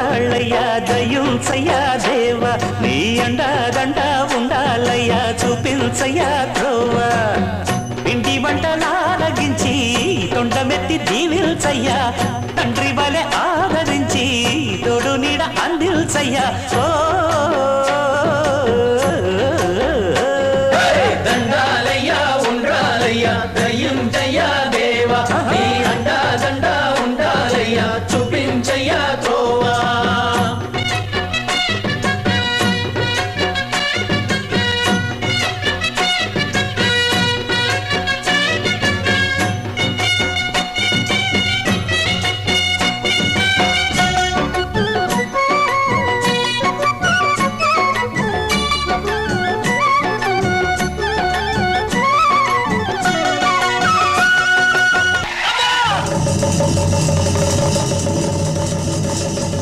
కోడాళ్ళయ్యా దయ్యుంచయ్యా దేవ నీ అండాదండ ఉండాలయ్యా చూపించయ్యా త్రోవ పిండి వంటలారగించి తొండమెత్తి దీవిల్చయ్యా తండ్రి వలె ఆదరించి తోడు నీడ అందిల్చయ్యా ఓ